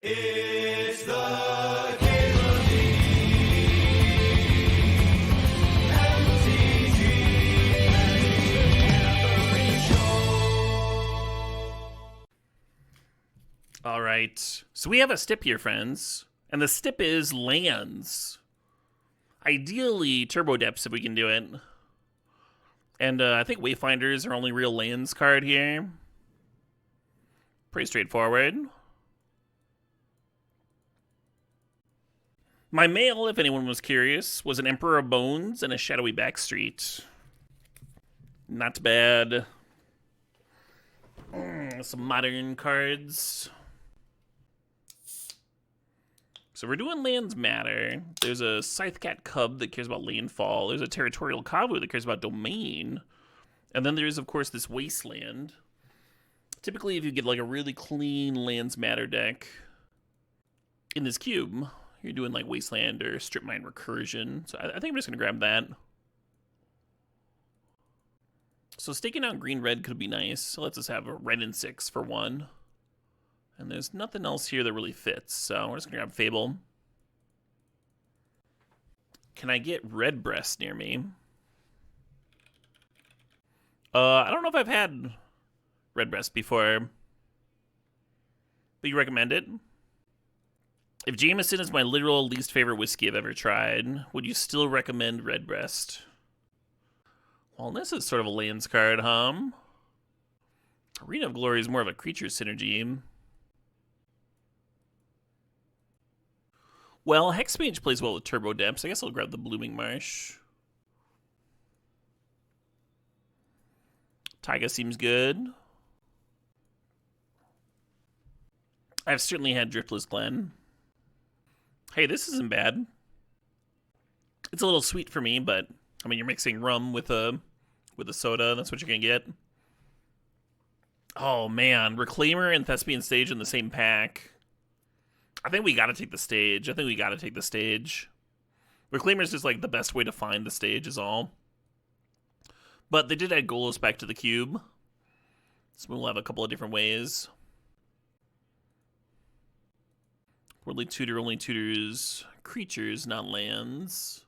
It's the Cable League, MTGO Show. All right, so we have a stip here, friends, and the stip is lands. Ideally, Turbo Depths if we can do it. And I think Wayfinder's our only real lands card here. Pretty straightforward. My mail, if anyone was curious, was an Emperor of Bones and a Shadowy Backstreet. Not bad. Some modern cards. So we're doing lands matter. There's a Scythecat Cub that cares about landfall. There's a Territorial Kavu that cares about domain. And then there's, of course, this Wasteland. Typically, if you get like a really clean lands matter deck in this cube, you're doing like Wasteland or Strip Mine Recursion. So I think I'm just going to grab that. So staking out green-red could be nice. So let's just have a red and 6 for 1. And there's nothing else here that really fits. So we're just going to grab Fable. Can I get Redbreast near me? I don't know if I've had Redbreast before. But you recommend it? If Jameson is my literal least favorite whiskey I've ever tried, would you still recommend Redbreast? Well, this is sort of a lands card, huh? Arena of Glory is more of a creature synergy. Well, Hexmage plays well with Turbo Depths. I guess I'll grab the Blooming Marsh. Taiga seems good. I've certainly had Driftless Glen. Hey, this isn't bad. It's a little sweet for me, but I mean, you're mixing rum with a soda. That's what you're gonna get. Oh man, Reclaimer and Thespian Stage in the same pack. I think we gotta take the stage. Reclaimer's just like the best way to find the stage is all. But they did add Golos back to the cube, so we'll have a couple of different ways. Worldly Tutor only tutors creatures, not lands.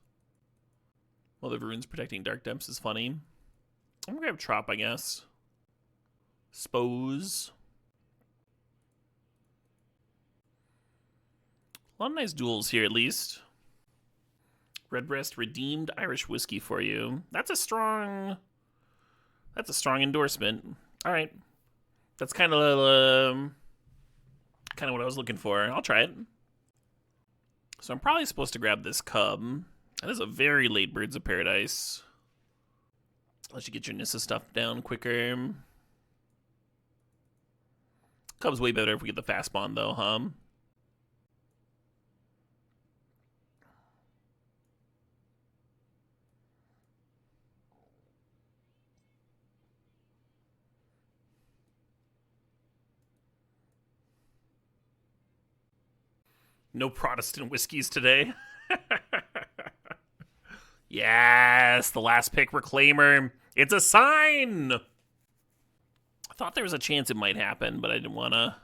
Well, the runes protecting Dark Depths is funny. I'm gonna grab Trop, I guess. Spose. A lot of nice duels here, at least. Redbreast redeemed Irish whiskey for you. That's a strong endorsement. All right, that's kind of what I was looking for. I'll try it. So I'm probably supposed to grab this Cub. That is a very late Birds of Paradise. Let you get your Nissa stuff down quicker. Cub's way better if we get the fast bond, though, huh? No Protestant whiskeys today. Yes, the last pick, Reclaimer. It's a sign. I thought there was a chance it might happen, but I didn't want to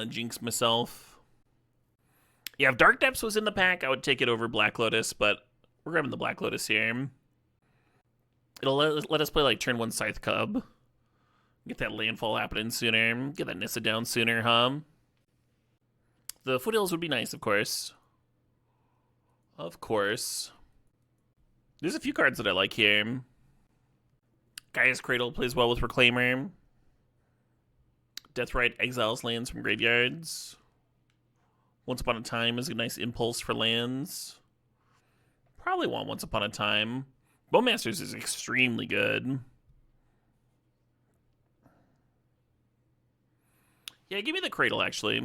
jinx myself. Yeah, if Dark Depths was in the pack, I would take it over Black Lotus, but we're grabbing the Black Lotus here. It'll let us play like turn 1 Scythe Cub. Get that landfall happening sooner. Get that Nissa down sooner, huh? The Foothills would be nice, of course. Of course. There's a few cards that I like here. Gaia's Cradle plays well with Reclaimer. Deathrite exiles lands from graveyards. Once Upon a Time is a nice impulse for lands. Probably want Once Upon a Time. Bowmasters is extremely good. Yeah, give me the Cradle, actually.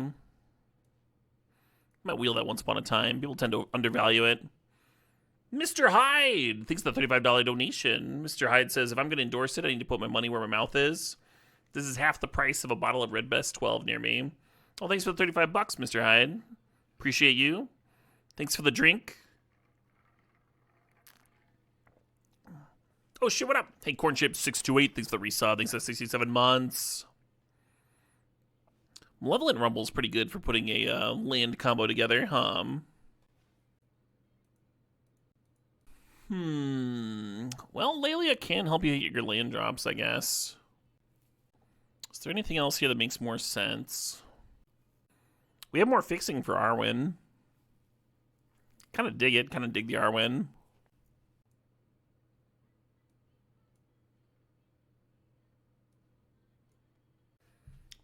Might wheel that Once Upon a Time. People tend to undervalue it. Mr. Hyde! Thanks for the $35 donation. Mr. Hyde says, if I'm going to endorse it, I need to put my money where my mouth is. This is half the price of a bottle of Redbreast 12 near me. Oh, thanks for the 35 bucks, Mr. Hyde. Appreciate you. Thanks for the drink. Oh, shit, what up? Hey, Cornchip628, thanks for the resub. Thanks for 67 months. Malevolent Rumble's pretty good for putting a land combo together, Well, Lelia can help you hit your land drops, I guess. Is there anything else here that makes more sense? We have more fixing for Arwen. Kind of dig it. Kind of dig the Arwen.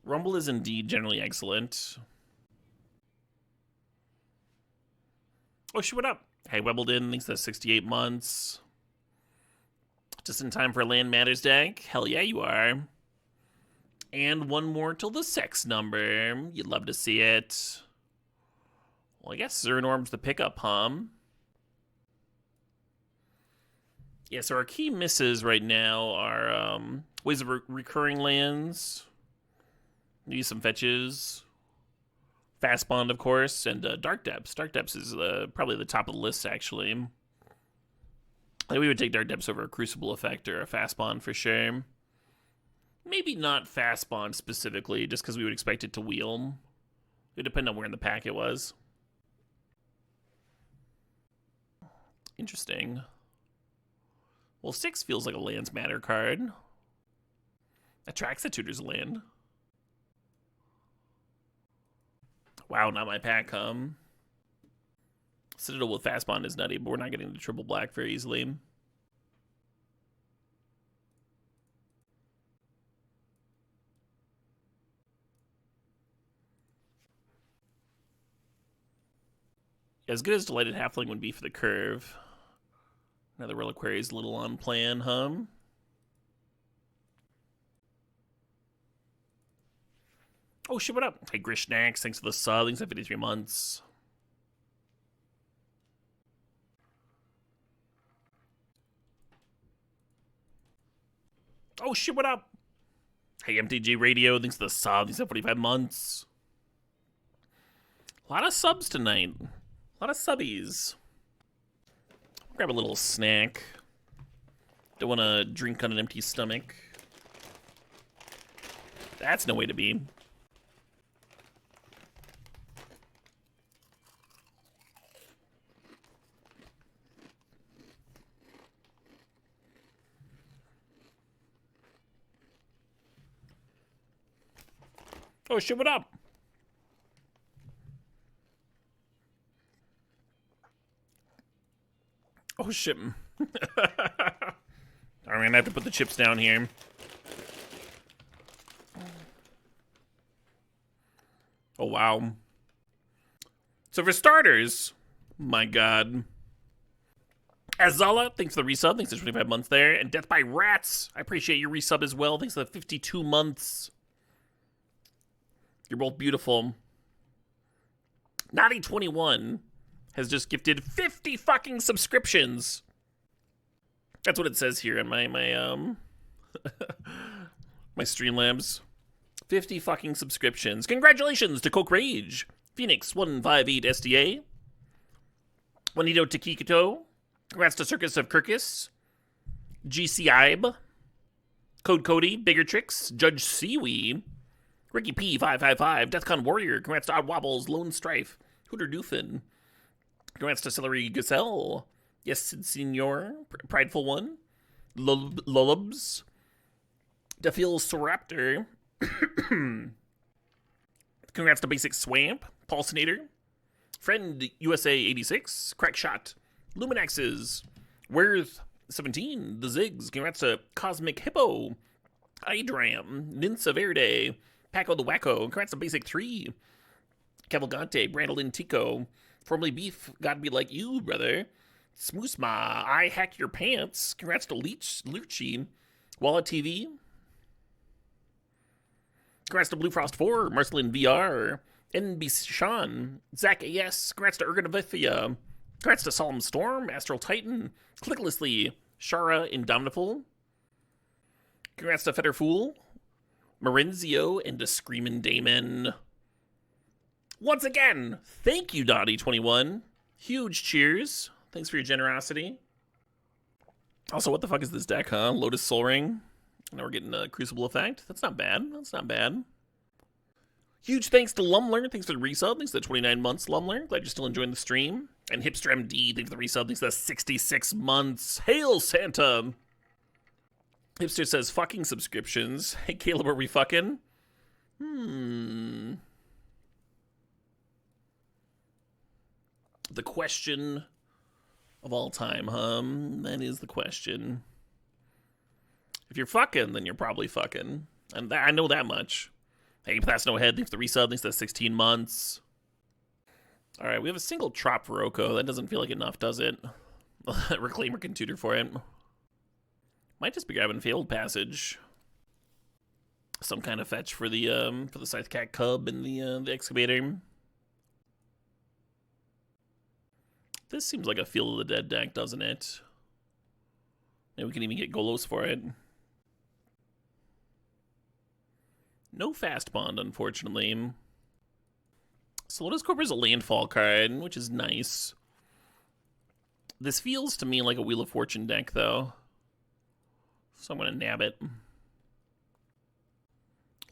Rumble is indeed generally excellent. Oh, shit, what up? Hey, Webbledon, thanks for 68 months. Just in time for a Land Matters deck? Hell yeah, you are. And one more till the sex number. You'd love to see it. Well, I guess Zernorm's the pickup, Yeah, so our key misses right now are ways of recurring lands. Maybe some fetches. Fast Bond, of course, and Dark Depths. Dark Depths is probably the top of the list, actually. I think we would take Dark Depths over a Crucible Effect or a Fast Bond for sure. Maybe not Fast Bond specifically, just because we would expect it to wheel. It would depend on where in the pack it was. Interesting. Well, 6 feels like a Lands Matter card. Attracts the Tutor's land. Wow, not my pack, Citadel with Fast Bond is nutty, but we're not getting the triple black very easily. As good as Delighted Halfling would be for the curve. Another Reliquary is a little on plan, Oh shit, what up? Hey, Grishnax, thanks for the sub. Thanks for 53 months. Oh shit, what up? Hey, MTG Radio, thanks for the sub. Thanks for 45 months. A lot of subs tonight. A lot of subbies. Grab a little snack. Don't want to drink on an empty stomach. That's no way to be. Oh shit, what up? Oh shit. I'm gonna have to put the chips down here. Oh wow. So for starters, my god. Azala, thanks for the resub. Thanks for 25 months there. And Death by Rats, I appreciate your resub as well. Thanks for the 52 months. You're both beautiful. Naughty21 has just gifted 50 fucking subscriptions. That's what it says here on my my Streamlabs. 50 fucking subscriptions. Congratulations to Coke Rage, Phoenix 158 SDA, Juanito Takikito. Congrats to Circus of Kirkus, GC Ibe, Code Cody, Bigger Tricks, Judge Seaweed, Ricky P555, Deathcon Warrior, congrats to Odd Wobbles, Lone Strife, Hooter Doofin, congrats to Celery Gazelle, Yes Senor, Prideful One, Lullubs, Defil Soraptor, congrats to Basic Swamp, Pulsinator, Friend USA 86, Crackshot, Luminaxes, Worth 17, The Ziggs, congrats to Cosmic Hippo, Idram, Ninsa Verde, Paco the Wacko, congrats to Basic 3, Cavalgante, Brandolin Tico, Formerly Beef, gotta be like you, brother, Smoosma, I Hack Your Pants, congrats to Lucci, Wallet TV, congrats to Blue Frost 4, Marcelin VR, NB Sean, Zach AS, congrats to Ergonavithia, congrats to Solemn Storm, Astral Titan, Clicklessly, Shara Indomitable, congrats to Fetter Fool, Marenzio, and to Screamin' Damon. Once again, thank you, Dottie21. Huge cheers. Thanks for your generosity. Also, what the fuck is this deck, huh? Lotus Soul Ring. Now we're getting a Crucible Effect. That's not bad. That's not bad. Huge thanks to Lumler. Thanks for the resub. Thanks for the 29 months, Lumler. Glad you're still enjoying the stream. And Hipster MD. Thanks for the resub. Thanks for the 66 months. Hail Santa. Hipster says, fucking subscriptions. Hey, Caleb, are we fucking? The question of all time, That is the question. If you're fucking, then you're probably fucking. And I know that much. Hey, Pass No Head, thanks for the resub, thanks for the 16 months. Alright, we have a single Trop for Oko. That doesn't feel like enough, does it? Reclaimer can tutor for it. Might just be grabbing Failed Passage. Some kind of fetch for the Scythe Cat Cub and the Excavator. This seems like a Field of the Dead deck, doesn't it? Maybe we can even get Golos for it. No Fast Bond, unfortunately. So Lotus Corp is a landfall card, which is nice. This feels to me like a Wheel of Fortune deck, though. So I'm going to nab it. A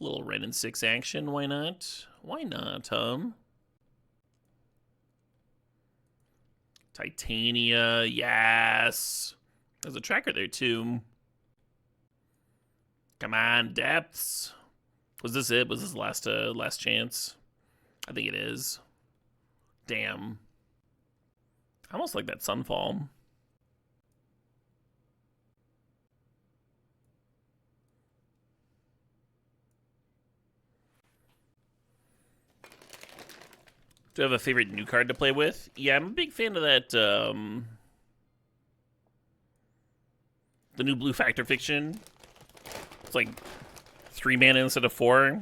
little red and 6 action, why not? Why not, Titania, yes. There's a tracker there, too. Come on, Depths. Was this it? Was this last chance? I think it is. Damn. I almost like that Sunfall. Do you have a favorite new card to play with? Yeah, I'm a big fan of that, the new Blue Factor Fiction. It's like 3 mana instead of 4.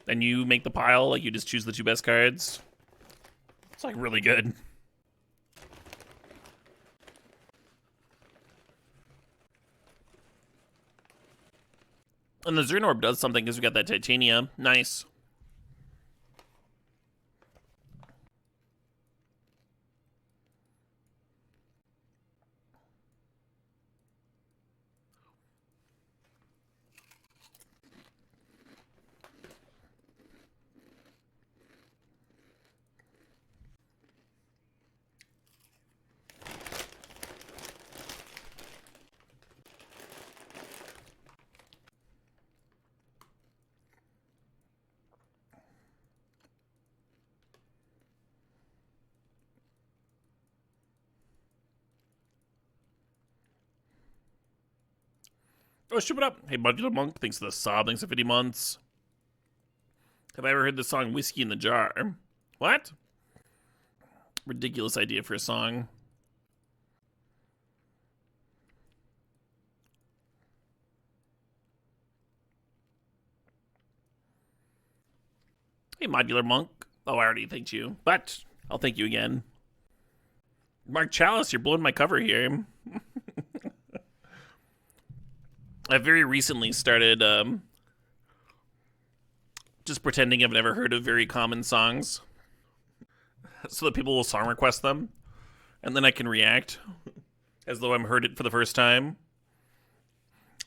And you make the pile, like you just choose the 2 best cards. It's like really good. And the Zernorb does something because we got that Titania. Nice. Oh, shoot it up. Hey, Modular Monk, thanks for the sob, thanks for 50 months. Have I ever heard the song Whiskey in the Jar? What? Ridiculous idea for a song. Hey, Modular Monk. Oh, I already thanked you, but I'll thank you again. Mark Chalice, you're blowing my cover here. I very recently started just pretending I've never heard of very common songs so that people will song request them, and then I can react as though I've heard it for the first time.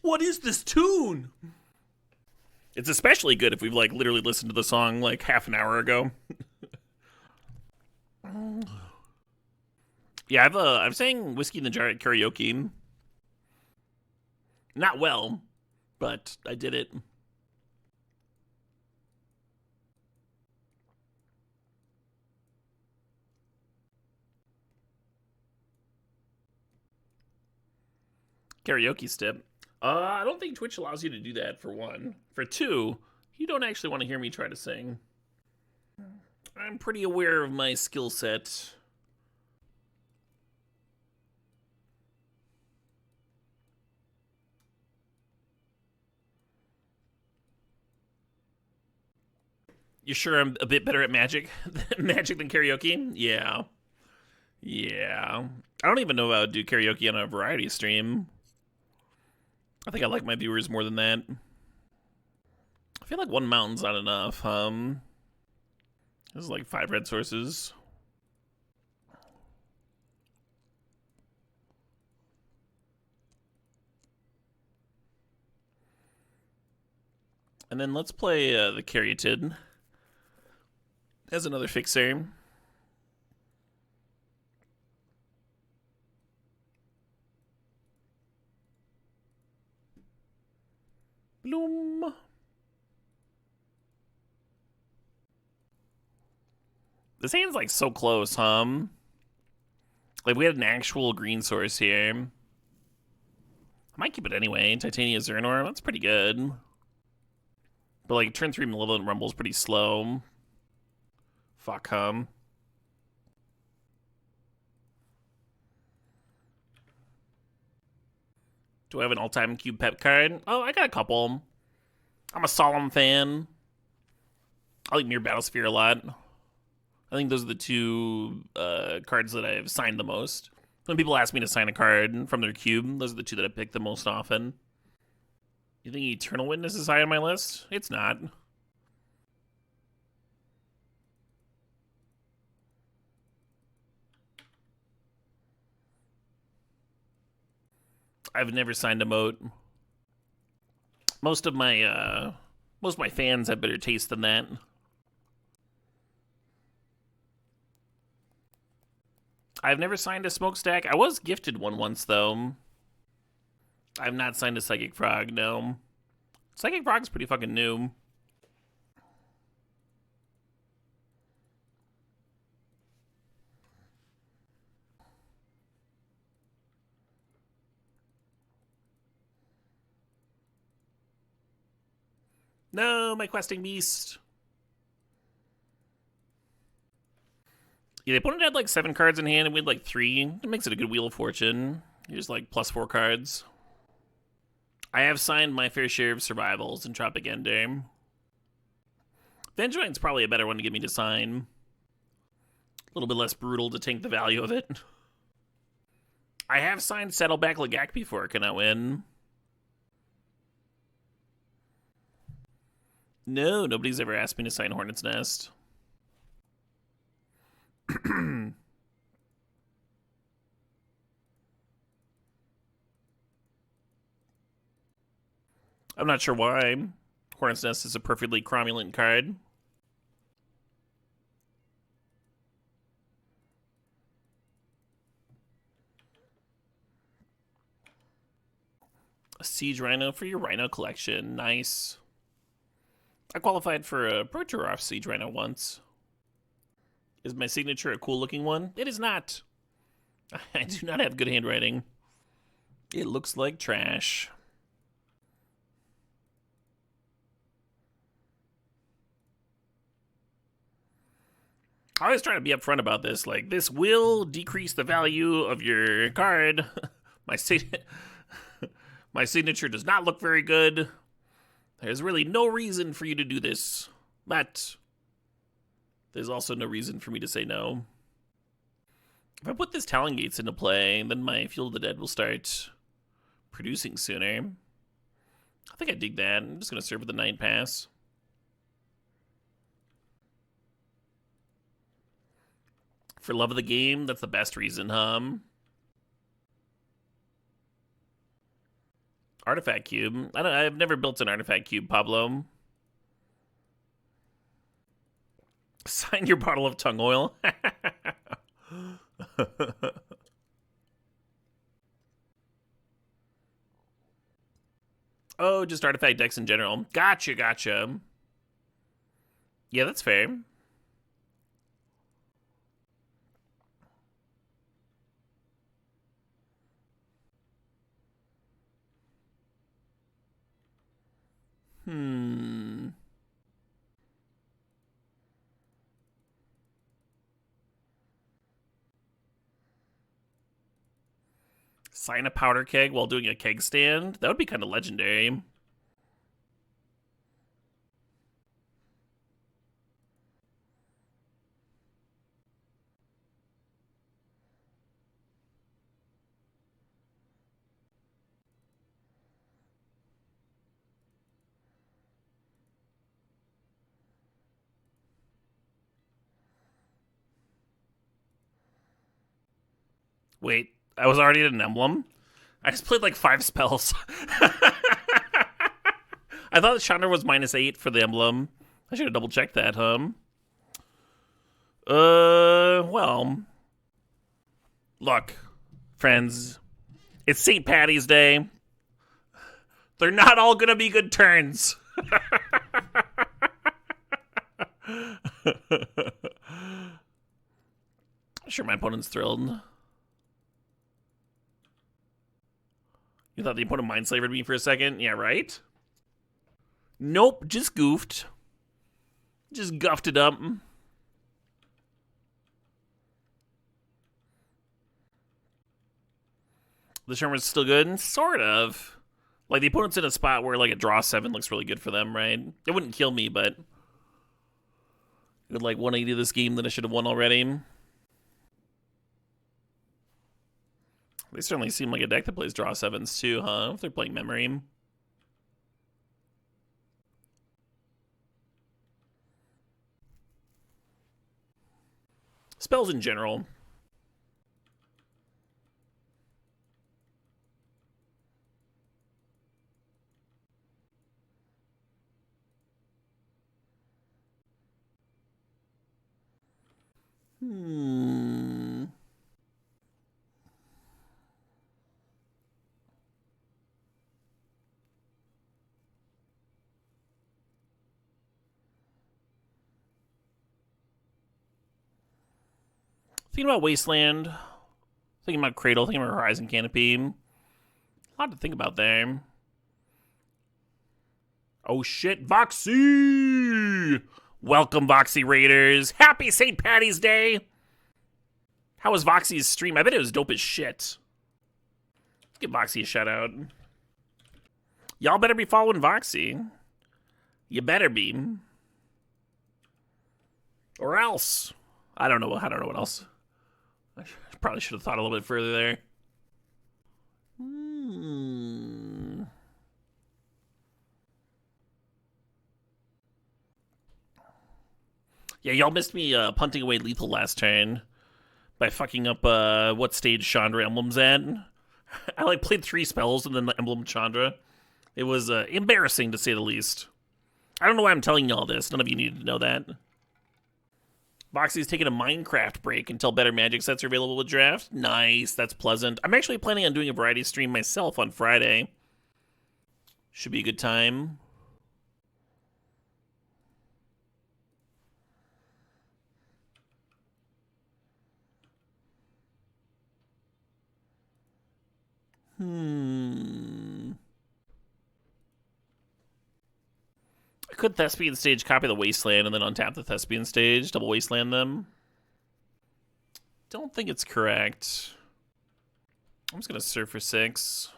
What is this tune? It's especially good if we've like literally listened to the song like half an hour ago. Yeah, I'm saying Whiskey in the Jar at karaoke. Not well, but I did it. Karaoke step. I don't think Twitch allows you to do that, for one. For two, you don't actually want to hear me try to sing. I'm pretty aware of my skill set. You sure I'm a bit better at Magic than karaoke? Yeah. Yeah. I don't even know if I would do karaoke on a variety stream. I think I like my viewers more than that. I feel like one mountain's not enough. This is like 5 red sources. And then let's play the Caryatid. As another fixer. Bloom. This hand's like so close, huh? Like we had an actual green source here. I might keep it anyway. Titania Zernor, that's pretty good. But like turn 3 Malevolent Rumble's pretty slow. Fuck, Do I have an all-time cube pep card? Oh, I got a couple. I'm a Solemn fan. I like Mirror Battlesphere a lot. I think those are the two cards that I've signed the most. When people ask me to sign a card from their cube, those are the two that I pick the most often. You think Eternal Witness is high on my list? It's not. I've never signed a moat. Most of my fans have better taste than that. I've never signed a smokestack. I was gifted one once, though. I've not signed a Psychic Frog, no. Psychic Frog's pretty fucking new. No, my questing beast. Yeah, the opponent had like 7 cards in hand and we had like 3. It makes it a good Wheel of Fortune. Here's like +4 cards. I have signed my fair share of survivals in Tropic Ender. Vengeance probably a better one to get me to sign. A little bit less brutal to tank the value of it. I have signed Saddleback Lagak before. Can I win? No, nobody's ever asked me to sign Hornet's Nest. I'm not sure why. Hornet's Nest is a perfectly cromulent card. A Siege Rhino for your Rhino collection. Nice. I qualified for a Pro Tour off Siege Rhino once. Is my signature a cool looking one? It is not. I do not have good handwriting. It looks like trash. I always try to be upfront about this. Like, this will decrease the value of your card. my signature does not look very good. There's really no reason for you to do this. But there's also no reason for me to say no. If I put this Talon Gates into play, then my Field of the Dead will start producing sooner. I think I dig that. I'm just going to serve with the Night Pass. For love of the game, that's the best reason, Artifact Cube. I've never built an Artifact Cube, Pablo. Sign your bottle of tongue oil. Oh, just Artifact decks in general. Gotcha. Yeah, that's fair. Sign a powder keg while doing a keg stand? That would be kind of legendary. Wait, I was already at an emblem? I just played like 5 spells. I thought Chandra was -8 for the emblem. I should have double checked that, Well, look, friends, it's St. Patty's Day. They're not all gonna be good turns. Sure, my opponent's thrilled. You thought the opponent mind slavered me for a second? Yeah, right? Nope, just goofed. Just guffed it up. The Sherman's still good? Sort of. Like, the opponent's in a spot where, like, a draw 7 looks really good for them, right? It wouldn't kill me, but it would, like, 180 this game that I should have won already. They certainly seem like a deck that plays draw 7s, too, huh? If they're playing Memory. Spells in general. Thinking about Wasteland. Thinking about Cradle. Thinking about Horizon Canopy. A lot to think about there. Oh shit, Voxy! Welcome, Voxy Raiders. Happy St. Patty's Day! How was Voxy's stream? I bet it was dope as shit. Let's give Voxy a shout out. Y'all better be following Voxy. You better be. Or else. I don't know what else. I probably should have thought a little bit further there. Yeah, y'all missed me punting away lethal last turn by fucking up what stage Chandra Emblem's at. I like played 3 spells and then the Emblem Chandra. It was embarrassing to say the least. I don't know why I'm telling y'all this. None of you needed to know that. Voxy's taking a Minecraft break until better Magic sets are available with draft. Nice, that's pleasant. I'm actually planning on doing a variety stream myself on Friday. Should be a good time. I could Thespian stage, copy the Wasteland, and then untap the Thespian stage, double Wasteland them. Don't think it's correct. I'm just gonna surf for 6.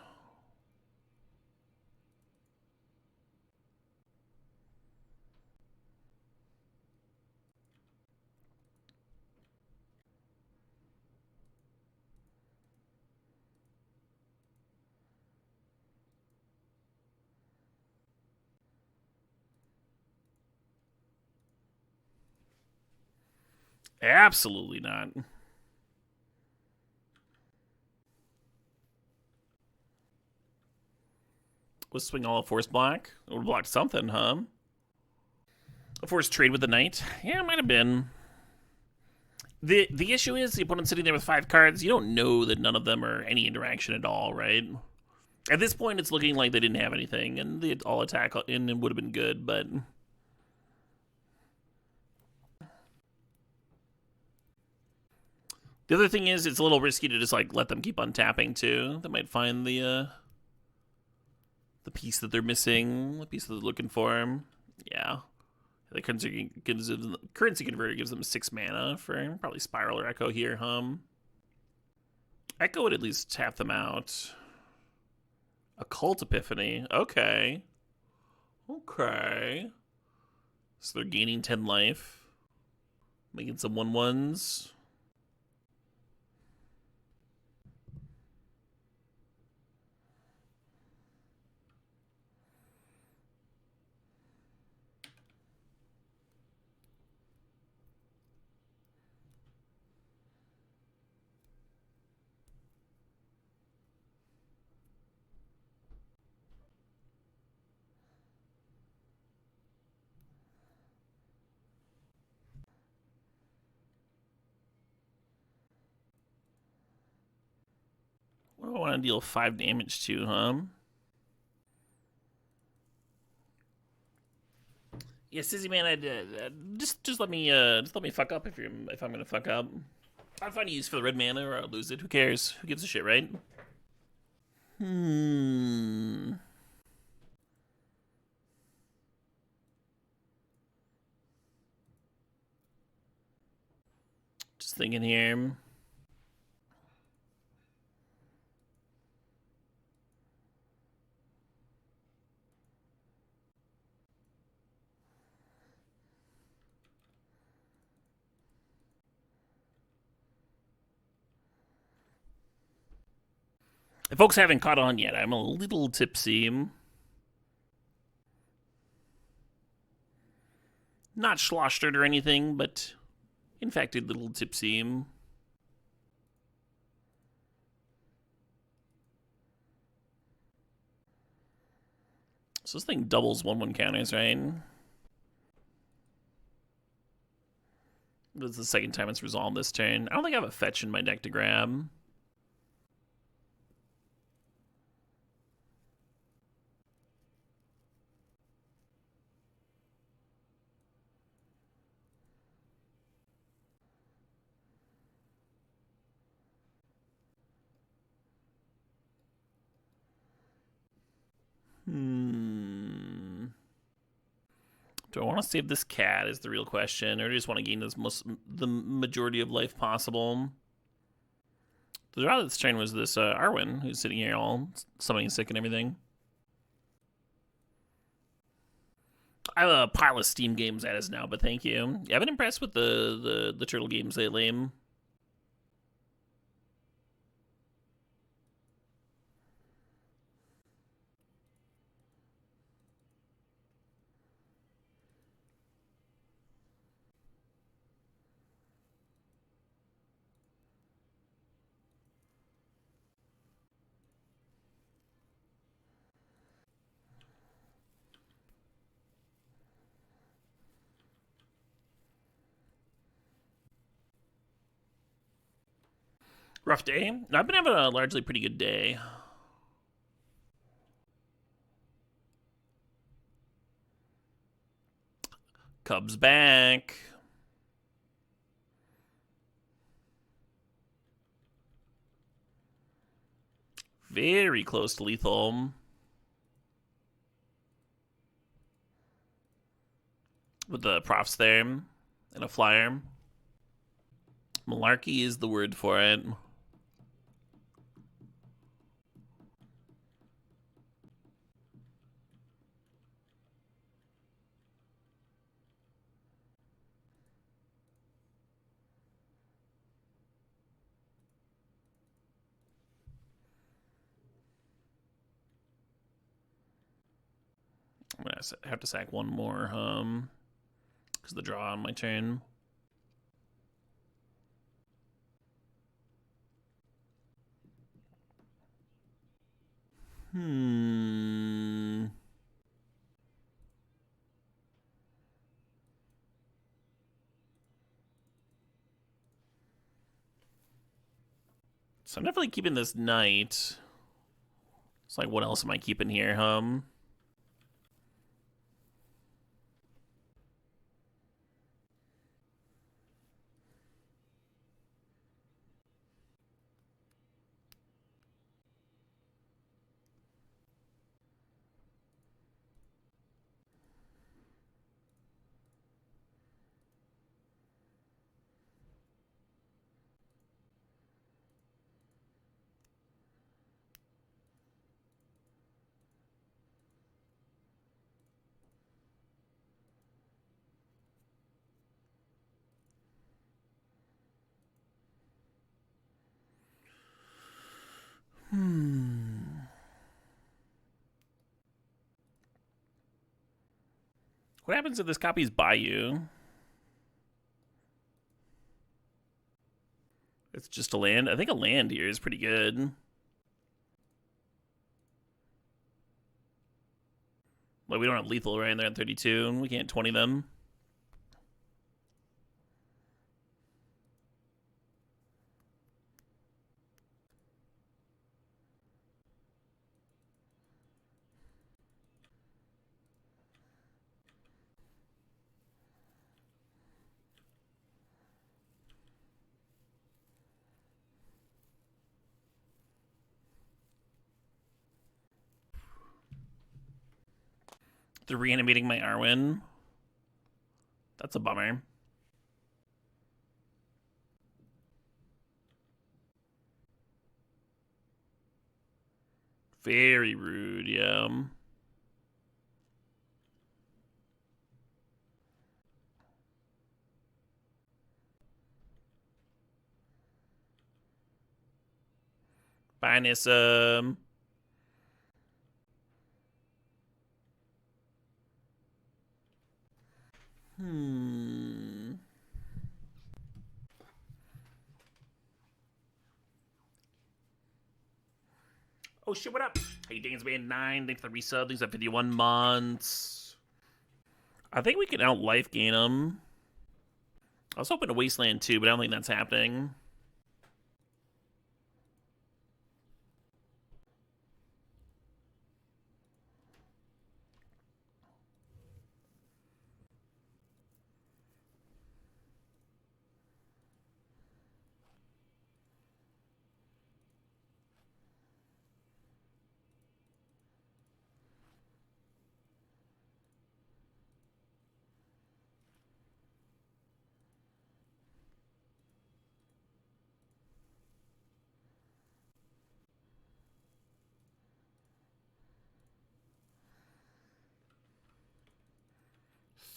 Absolutely not. Was swing all a force block? It would block something, huh? A force trade with the knight? Yeah, it might have been. The issue is the opponent's sitting there with 5 cards. You don't know that none of them are any interaction at all, right? At this point, it's looking like they didn't have anything, and they'd all attack and it would have been good, but... The other thing is, it's a little risky to just, like, let them keep untapping, too. They might find the piece that they're missing, the piece that they're looking for. Yeah. The currency converter gives them 6 mana for probably Spiral or Echo here, Echo would at least tap them out. Occult Epiphany. Okay. Okay. So they're gaining 10 life. Making some 1/1s. I want to deal 5 damage to, huh? Yeah, Sizzy man, just let me fuck up if I'm gonna fuck up. I'll find a use for the red mana or I'll lose it. Who cares? Who gives a shit, right? Just thinking here. If folks haven't caught on yet, I'm a little tipsy. Not schlostered or anything, but in fact a little tipsy. So this thing doubles 1/1 counters, right? This is the second time it's resolved this turn. I don't think I have a fetch in my deck to grab. Do I want to save this cat is the real question, or do I just want to gain the majority of life possible? The draw this turn was this Arwen, who's sitting here all summoning sick and everything. I have a pile of Steam games at us now, but thank you. Yeah, I've been impressed with the turtle games lately. Rough day? No, I've been having a largely pretty good day. Cubs back. Very close to lethal. With the profs there and a flyer. Malarkey is the word for it. I'm gonna have to sack one more, because the draw on my turn. So I'm definitely keeping this knight. It's like, what else am I keeping here, What happens if this copy's Bayou? It's just a land. I think a land here is pretty good. Like, we don't have lethal right there at 32. We can't 20 them. They're reanimating my Arwen. That's a bummer. Very rude, yeah. Bye, Nissa. Oh shit, what up? Hey, Dansman 9, thanks for the resub. Thanks for 51 months. I think we can out life gain him. I was hoping to Wasteland too, but I don't think that's happening.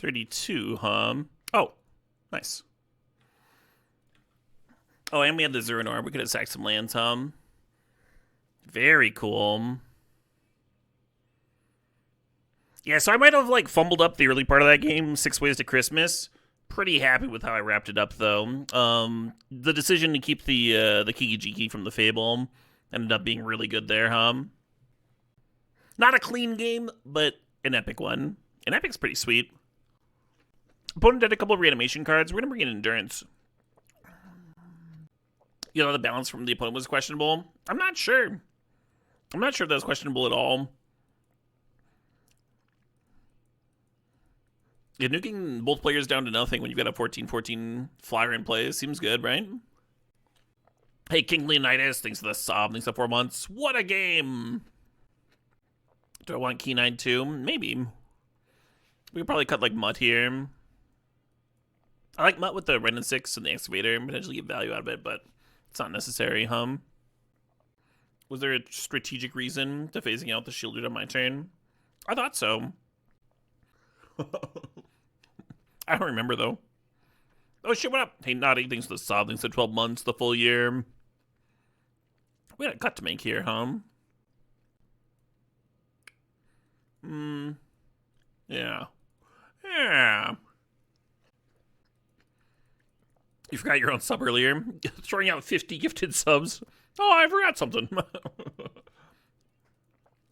$32, huh? Oh, nice. Oh, and we had the Zernor. We could have sacked some lands, huh? Very cool. Yeah, so I might have like fumbled up the early part of that game, 6 Ways to Christmas. Pretty happy with how I wrapped it up though. The decision to keep the Kiki-Jiki from the Fable ended up being really good there, huh? Not a clean game, but an epic one. An epic's pretty sweet. Opponent had a couple of reanimation cards. We're gonna bring in Endurance. You know, the balance from the opponent was questionable. I'm not sure. I'm not sure if that was questionable at all. Yeah, nuking both players down to nothing when you've got a 14-14 flyer in play seems good, right? Hey, King Leonidas, thanks for the sub, thanks for 4 months. What a game! Do I want Key 9 too? Maybe. We could probably cut like Mutt here. I like Mutt with the Ren and 6 and the Excavator and potentially get value out of it, but it's not necessary, Was there a strategic reason to phasing out the Shielded on my turn? I thought so. I don't remember, though. Oh, shit, what up? Hey, Naughty, thanks for the sub, thanks for 12 months, the full year. We had a cut to make here, Yeah. Yeah. You forgot your own sub earlier. Throwing out 50 gifted subs. Oh, I forgot something.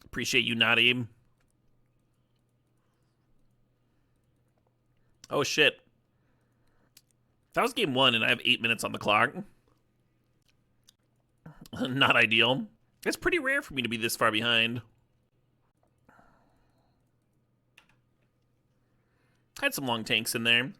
Appreciate you, Naughty. Oh, shit. That was game 1, and I have 8 minutes on the clock. Not ideal. It's pretty rare for me to be this far behind. Had some long tanks in there.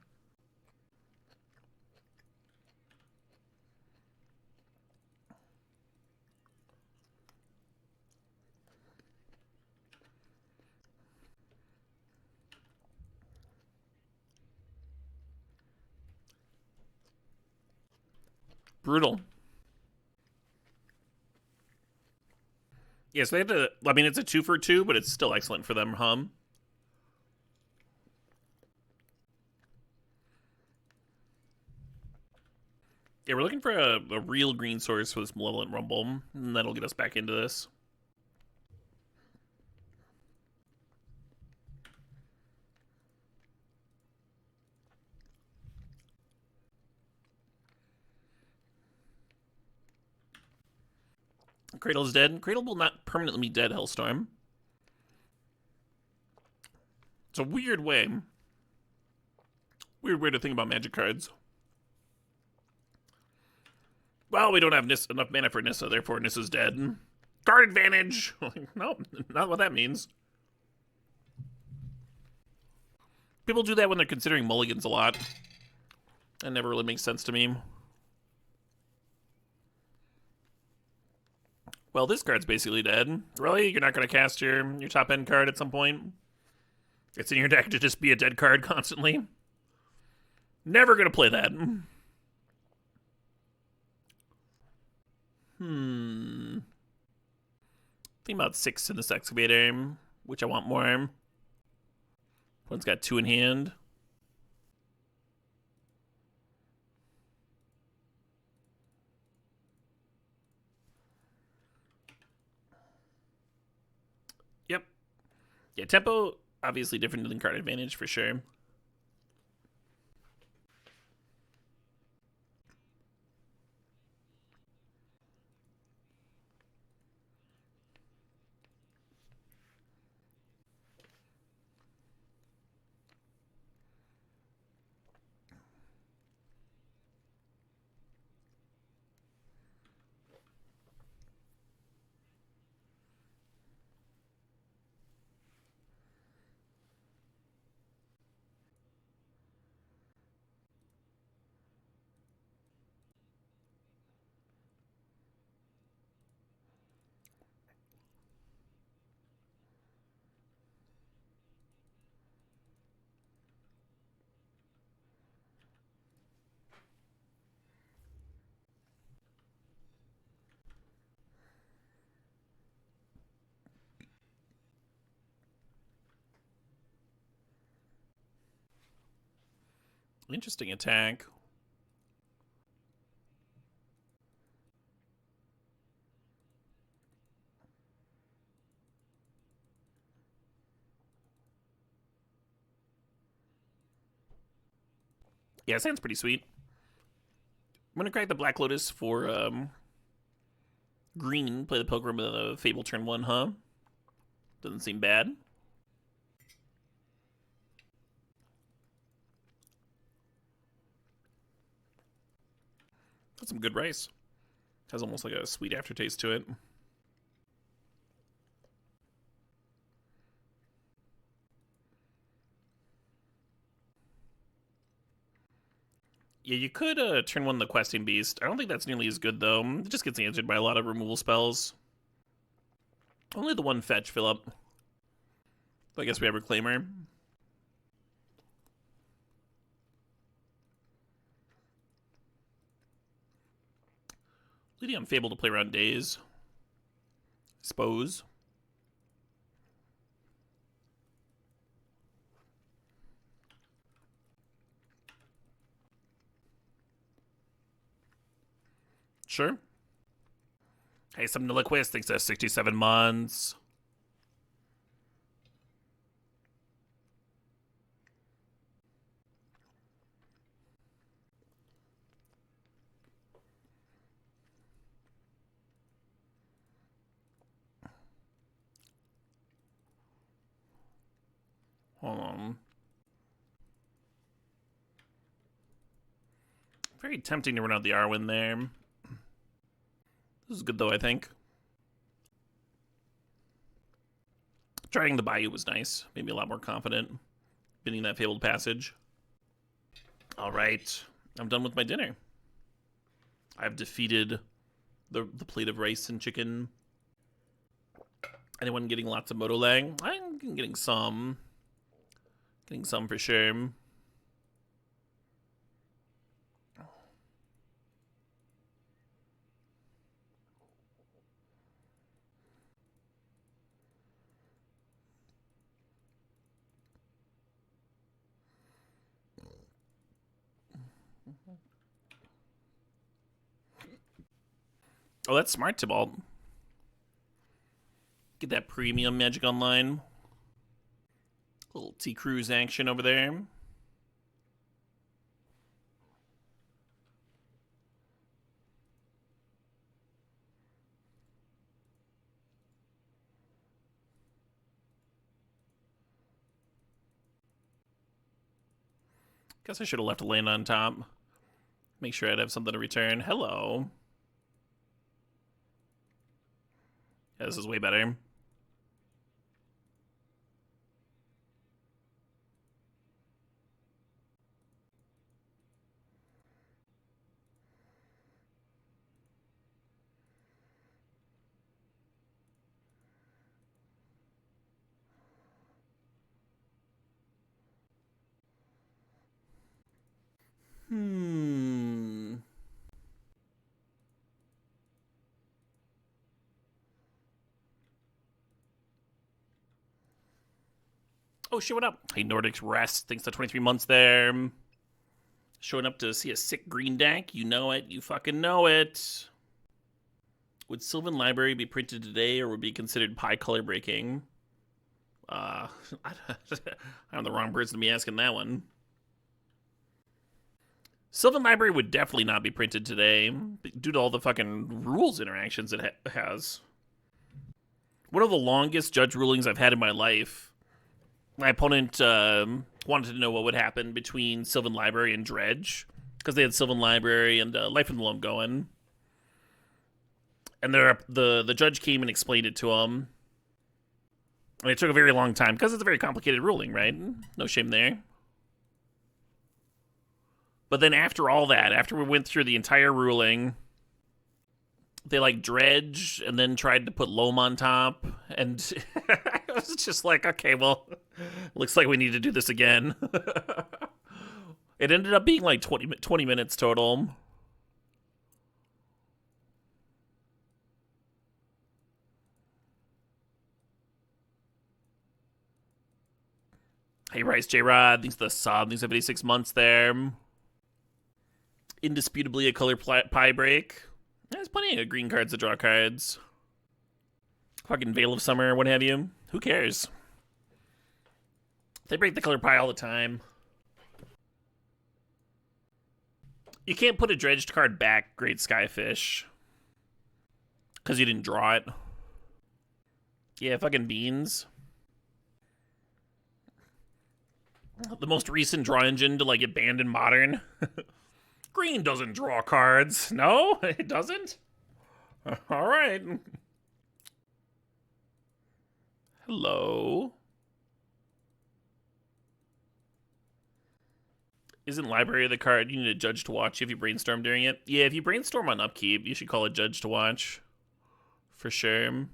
Brutal. Yes, they had to. I mean, it's a 2 for 2, but it's still excellent for them, Yeah, we're looking for a real green source for this Malevolent Rumble, and that'll get us back into this. Cradle's dead. Cradle will not permanently be dead, Hellstorm. It's a weird way. Weird way to think about magic cards. Well, we don't have enough mana for Nissa, therefore Nissa's dead. Card advantage! Nope, not what that means. People do that when they're considering mulligans a lot. That never really makes sense to me. Well, this card's basically dead. Really? You're not going to cast your top end card at some point? It's in your deck to just be a dead card constantly. Never gonna play that. Think about 6 in this excavator, which I want more. One's got 2 in hand. Yep. Yeah, tempo, obviously different than card advantage for sure. Interesting attack. Yeah, it sounds pretty sweet. I'm gonna crack the Black Lotus for green. Play the Pilgrim with a Fable turn 1, huh? Doesn't seem bad. That's some good rice. Has almost like a sweet aftertaste to it. Yeah, you could turn 1 the Questing Beast. I don't think that's nearly as good, though. It just gets answered by a lot of removal spells. Only the 1 fetch, Philip. I guess we have Reclaimer. Leading on Fable to play around Days. Suppose. Sure. Hey, some Niliquist thinks that's 67 months. Hold on. Very tempting to run out the Arwen there. This is good, though, I think. Trying the Bayou was nice. Made me a lot more confident. Bidding that Fabled Passage. All right. I'm done with my dinner. I've defeated the plate of rice and chicken. Anyone getting lots of Motolang? I'm getting some. Getting some for sure. Oh, that's smart, Tybalt. Get that premium Magic Online. Little T-Cruise action over there. Guess I should have left a land on top. Make sure I'd have something to return. Hello. Yeah, this is way better. Hmm. Oh, shit, what up? Hey, Nordics Rest. Thanks for 23 months there. Showing up to see a sick green deck. You know it. You fucking know it. Would Sylvan Library be printed today or would be considered pie color breaking? I'm the wrong person to be asking that one. Sylvan Library would definitely not be printed today due to all the fucking rules interactions it has. One of the longest judge rulings I've had in my life. My opponent wanted to know what would happen between Sylvan Library and Dredge because they had Sylvan Library and Life in the Loam going. And the judge came and explained it to him. And it took a very long time because it's a very complicated ruling, right? No shame there. But then after all that, after we went through the entire ruling, they like Dredge and then tried to put Loam on top. And it was just like, okay, well, looks like we need to do this again. It ended up being like 20 minutes total. Hey, Rice J Rod, thanks for the sub. Thanks for 86 months there. Indisputably a color pie break. There's plenty of green cards to draw cards. Fucking Veil of Summer, what have you. Who cares? They break the color pie all the time. You can't put a dredged card back, Great Skyfish. Because you didn't draw it. Yeah, fucking beans. The most recent draw engine to like get banned in Modern. Green doesn't draw cards. No, it doesn't? All right. Hello. Isn't Library the card you need a judge to watch if you brainstorm during it? Yeah, if you brainstorm on upkeep, you should call a judge to watch. For sure.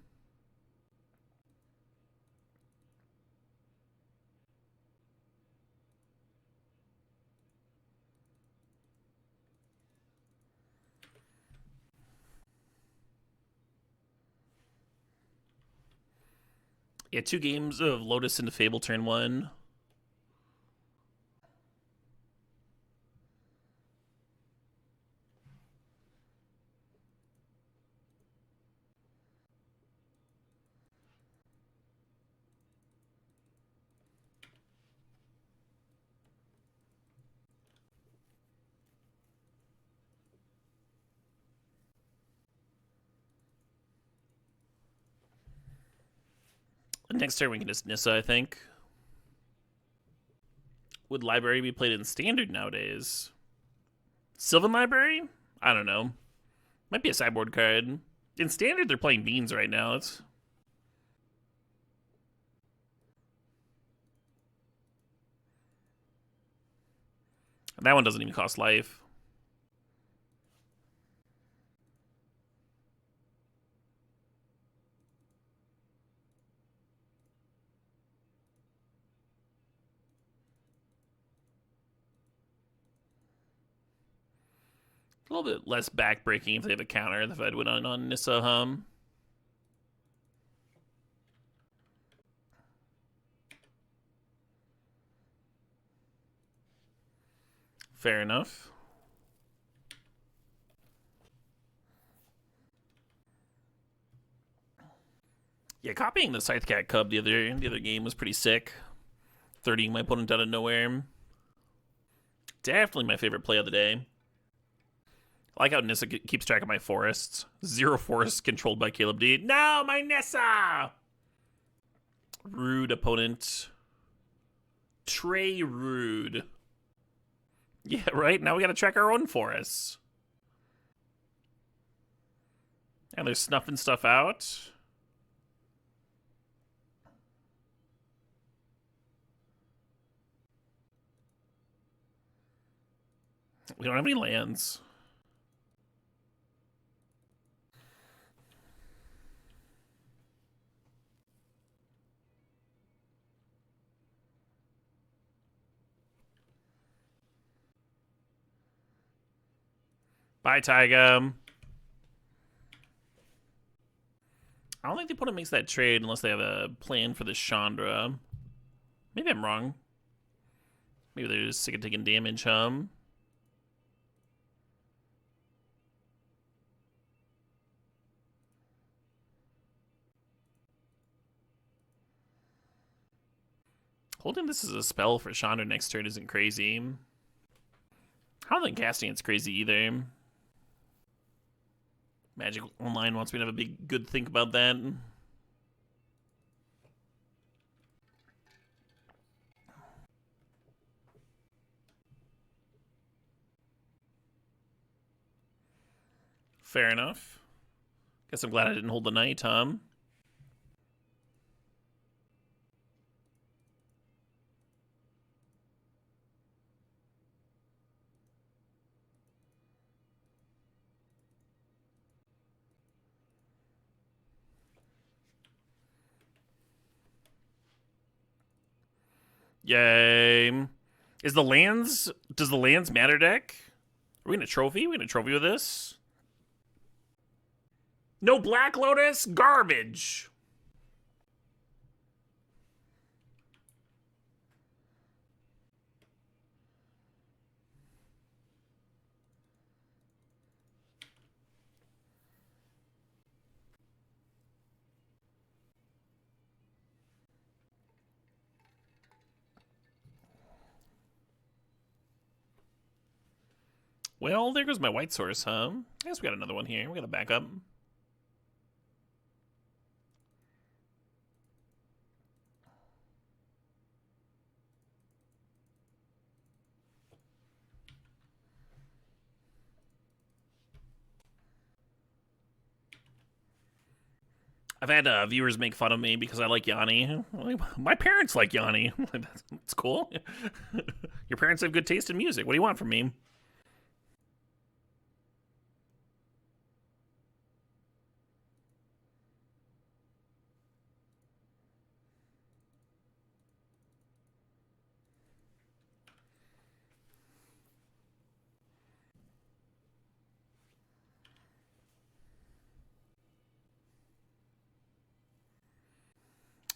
Yeah, 2 games of Lotus into Fable turn 1. Next turn we can just Nissa, I think. Would Library be played in Standard nowadays? Sylvan Library? I don't know. Might be a sideboard card. In Standard, they're playing Beans right now. It's... And that one doesn't even cost life. A little bit less backbreaking if they have a counter if I'd went on Nissa Hum. Fair enough. Yeah, copying the Scythecat Cub the other game was pretty sick. 30ing my opponent out of nowhere. Definitely my favorite play of the day. I like how Nissa keeps track of my forests. 0 forests controlled by Caleb D. No, my Nissa! Rude opponent. Trey Rude. Yeah, right? Now we gotta track our own forests. And they're snuffing stuff out. We don't have any lands. Bye, Tyga. I don't think the opponent makes that trade unless they have a plan for the Chandra. Maybe I'm wrong. Maybe they're just sick of taking damage, Holding this as a spell for Chandra next turn isn't crazy. I don't think casting it's crazy either. Magic Online wants me to have a big good think about that. Fair enough. Guess I'm glad I didn't hold the night, Yay. Does the lands matter deck? Are we in a trophy? We in a trophy with this? No Black Lotus? Garbage. Well, there goes my white source, I guess we got another one here. We got a backup. I've had viewers make fun of me because I like Yanni. My parents like Yanni. That's cool. Your parents have good taste in music. What do you want from me?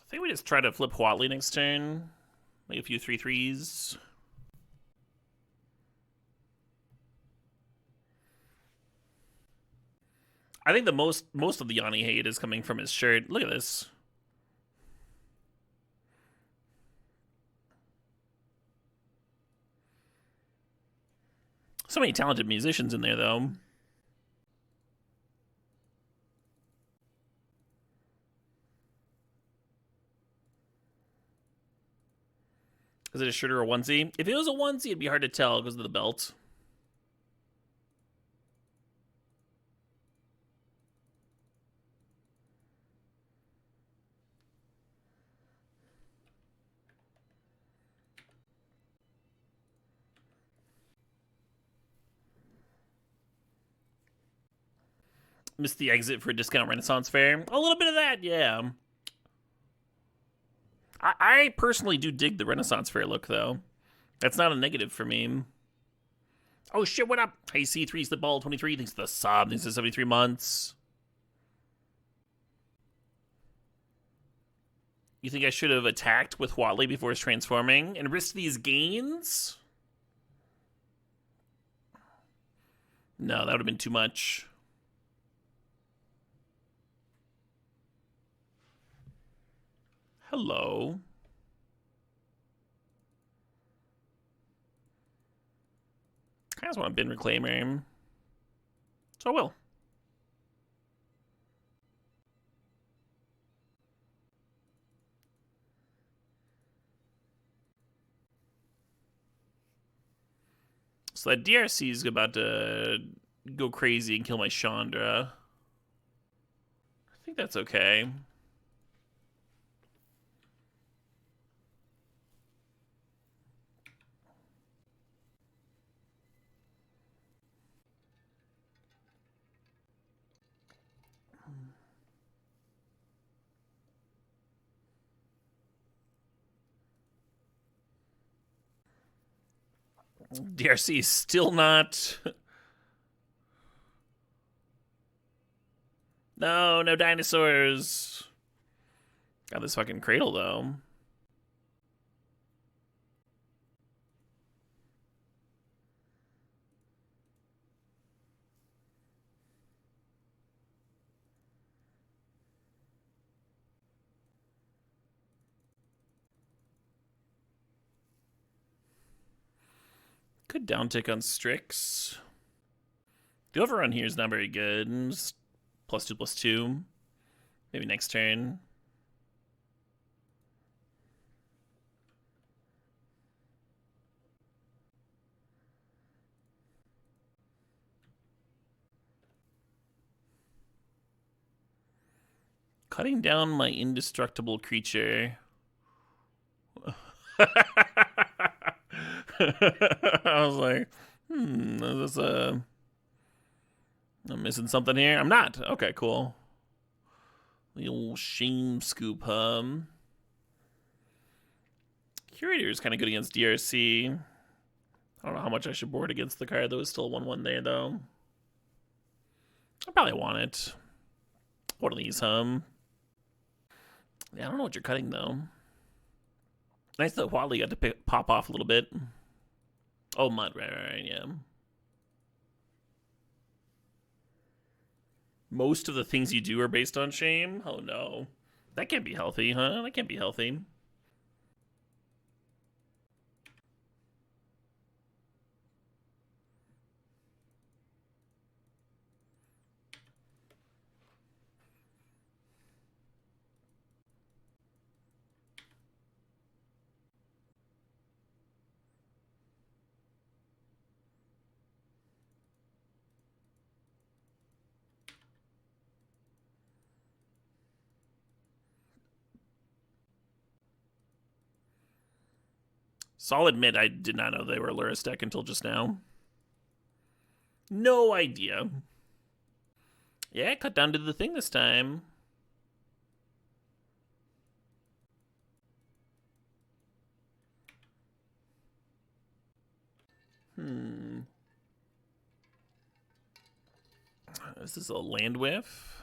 I think we just try to flip Huatley next turn. Make a few 3/3s. I think the most of the Yanni hate is coming from his shirt. Look at this. So many talented musicians in there, though. Is it a shirt or a onesie? If it was a onesie, it'd be hard to tell because of the belt. Missed the exit for a discount Renaissance fair. A little bit of that, yeah. I personally do dig the Renaissance fair look, though. That's not a negative for me. Oh shit, what up? Hey, C3's the ball 23. Thanks to the sub. Thanks to 73 months. You think I should have attacked with Watley before his transforming and risked these gains? No, that would have been too much. Hello. I just want to bin Reclaimer. So I will. So that DRC is about to go crazy and kill my Chandra. I think that's okay. DRC is still not No, no dinosaurs. Got this fucking cradle, though. Good downtick on Strix. The overrun here is not very good. Just +2/+2. Maybe next turn. Cutting down my indestructible creature. I was like, is this I'm missing something here? I'm not. Okay, cool. The old shame scoop, Curator is kind of good against DRC. I don't know how much I should board against the card that was still 1/1 there, though. I probably want it. One of these, Yeah, I don't know what you're cutting, though. Nice that Wally got to pop off a little bit. Oh, Mud, right, yeah. Most of the things you do are based on shame? Oh, no. That can't be healthy, huh? That can't be healthy. So I'll admit I did not know they were a Luris deck until just now. No idea. Yeah, cut down to the thing this time. Is this a land whiff?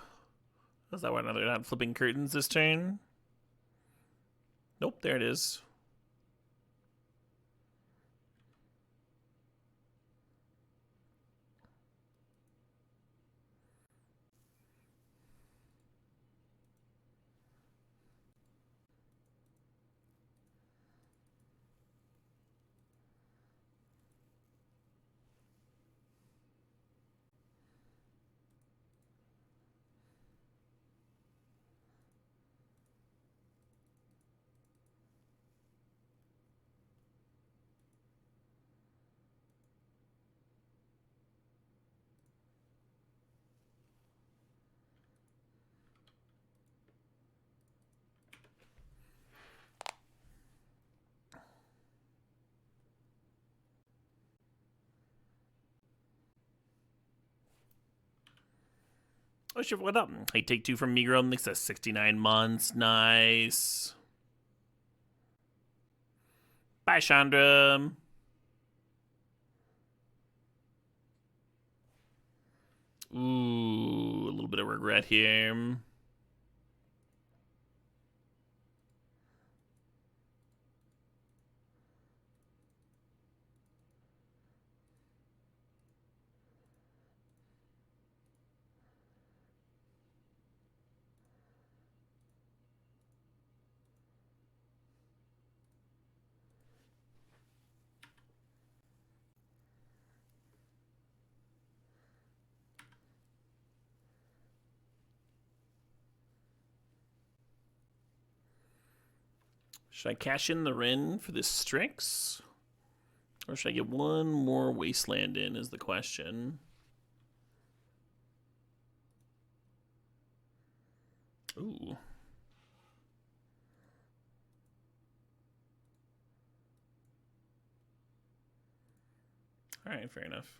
Is that why they're not flipping curtains this turn? Nope, there it is. Oh, shit, what up? I take 2 from Migrom. This says 69 months. Nice. Bye, Chandra. Ooh, a little bit of regret here. Should I cash in the Rin for this Strix? Or should I get one more Wasteland in is the question. Ooh. Alright, fair enough.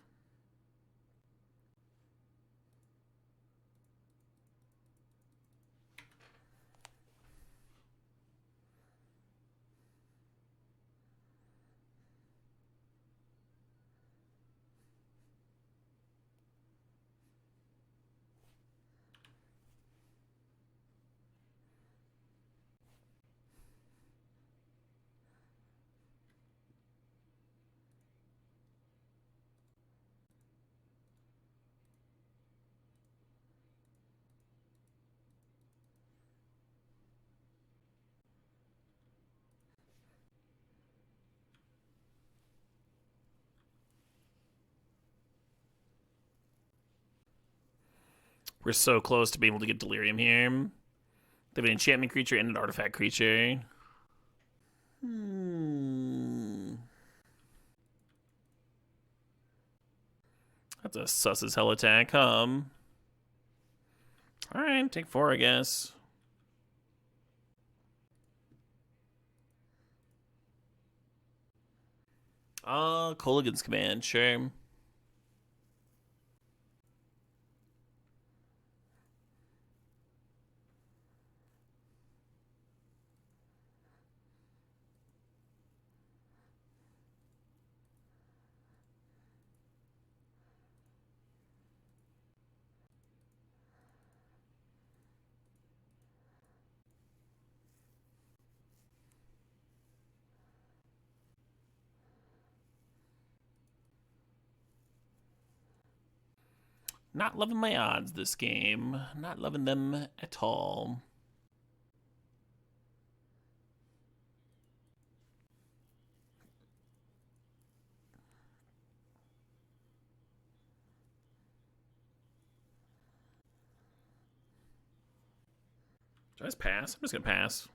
We're so close to being able to get Delirium here. They have an enchantment creature and an artifact creature. That's a sus as hell attack, Alright, take 4, I guess. Colligan's Command, sure. Not loving my odds this game. Not loving them at all. Should I just pass? I'm just gonna pass.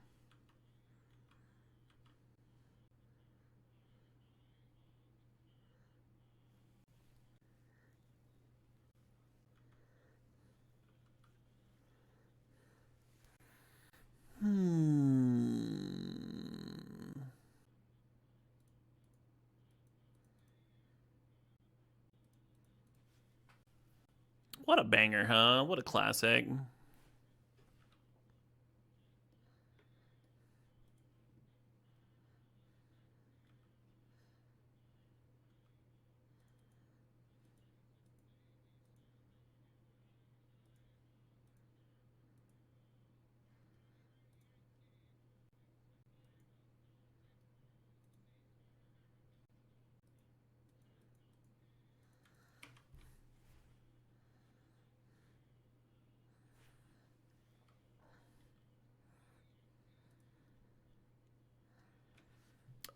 What a banger, huh? What a classic.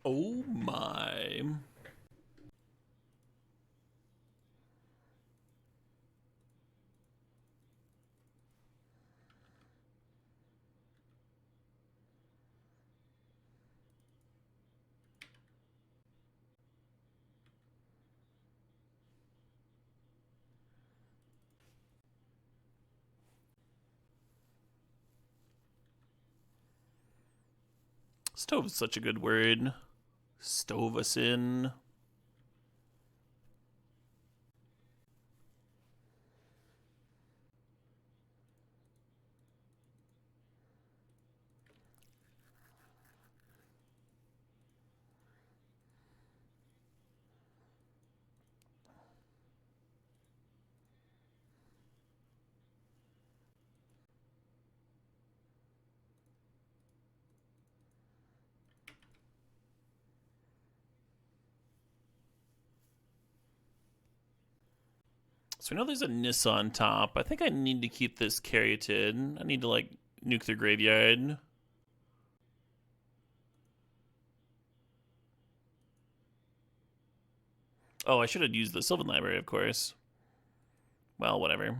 Oh my. Stove is such a good word. Stove us in. So we know there's a Nis on top. I think I need to keep this Caryatid. I need to, like, nuke their graveyard. Oh, I should have used the Sylvan Library, of course. Well, whatever.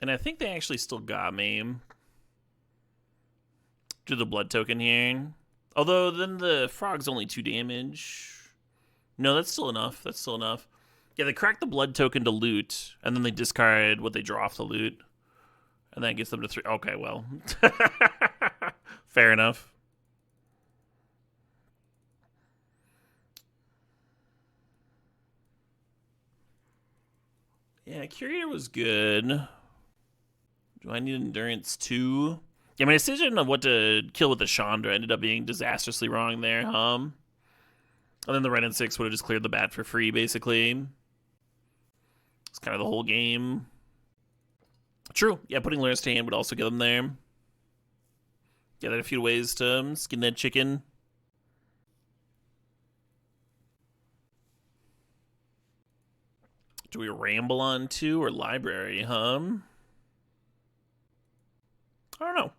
And I think they actually still got me. Do the blood token here. Although then the frog's only 2 damage. No, that's still enough. That's still enough. Yeah, they crack the blood token to loot, and then they discard what they draw off the loot. And that gets them to 3. Okay, well. Fair enough. Yeah, Curator was good. Do I need Endurance 2? Yeah, my decision of what to kill with the Chandra ended up being disastrously wrong there, And then the Red and 6 would have just cleared the bat for free, basically. It's kind of the whole game. True. Yeah, putting Luris to hand would also get them there. Yeah, there are a few ways to skin that chicken. Do we ramble on 2 or library, huh? I don't know.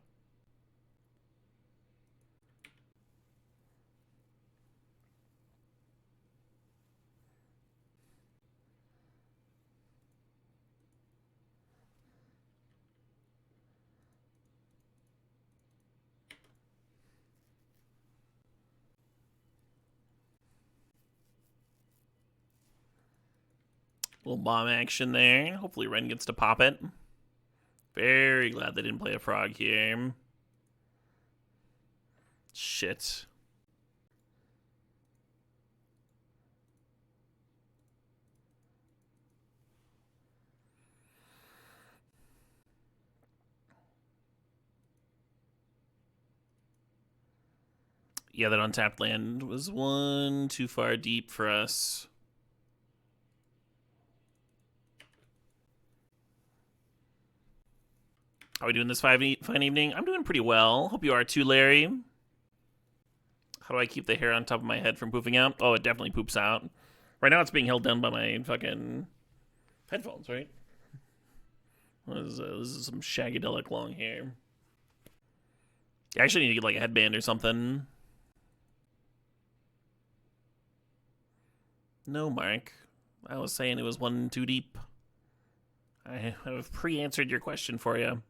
Little bomb action there. Hopefully Ren gets to pop it. Very glad they didn't play a frog here. Shit. Yeah, that untapped land was one too far deep for us. How are we doing this fine evening? I'm doing pretty well. Hope you are too, Larry. How do I keep the hair on top of my head from poofing out? Oh, it definitely poops out. Right now it's being held down by my fucking headphones, right? This is some shagadelic long hair. I actually need to get like a headband or something. No, Mark. I was saying it was one too deep. I have pre-answered your question for you.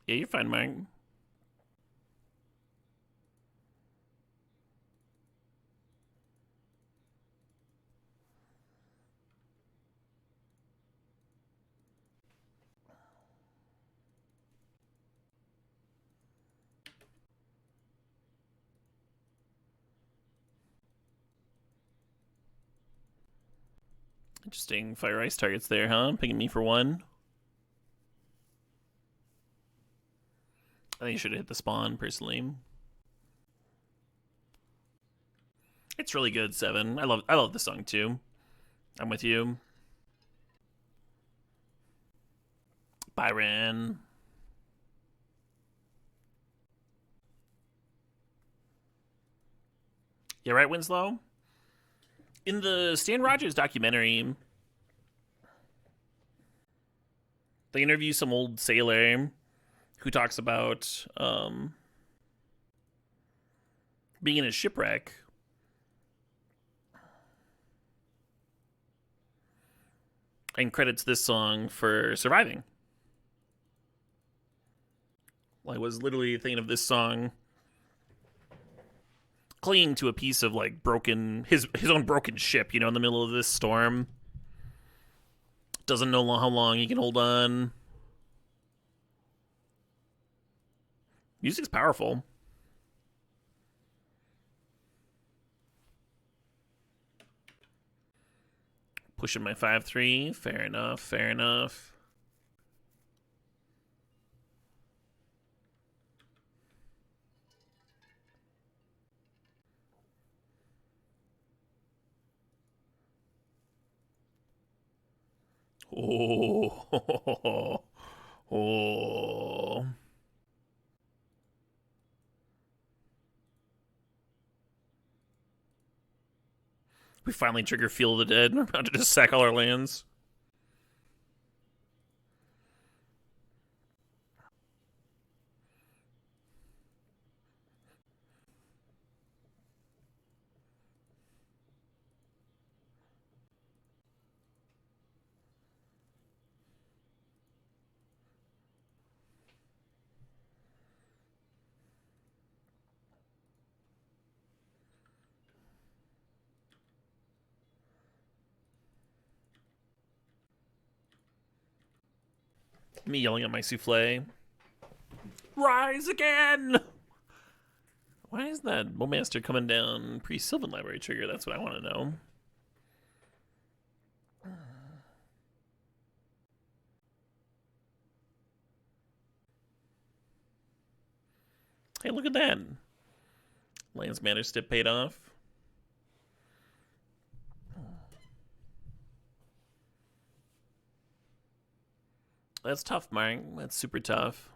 Yeah, you're fine, Mark. Interesting. Fire ice targets there, huh? Picking me for 1. I think you should have hit the spawn, personally. It's really good, 7. I love this song, too. I'm with you. Byron. Yeah, right, Winslow? In the Stan Rogers documentary, they interview some old sailor who talks about being in a shipwreck. And credits this song for surviving. I was literally thinking of this song clinging to a piece of like broken his own broken ship, in the middle of this storm. Doesn't know how long he can hold on. Music's powerful. Pushing my 5-3. Fair enough, fair enough. Oh. Oh. We finally trigger Field of the Dead. We're about to just sack all our lands. Me yelling at my souffle. Rise again! Why is that Bowmaster coming down pre-Sylvan Library trigger? That's what I want to know. Hey, look at that. Lance Matter Stip paid off. That's tough, Mark. That's super tough.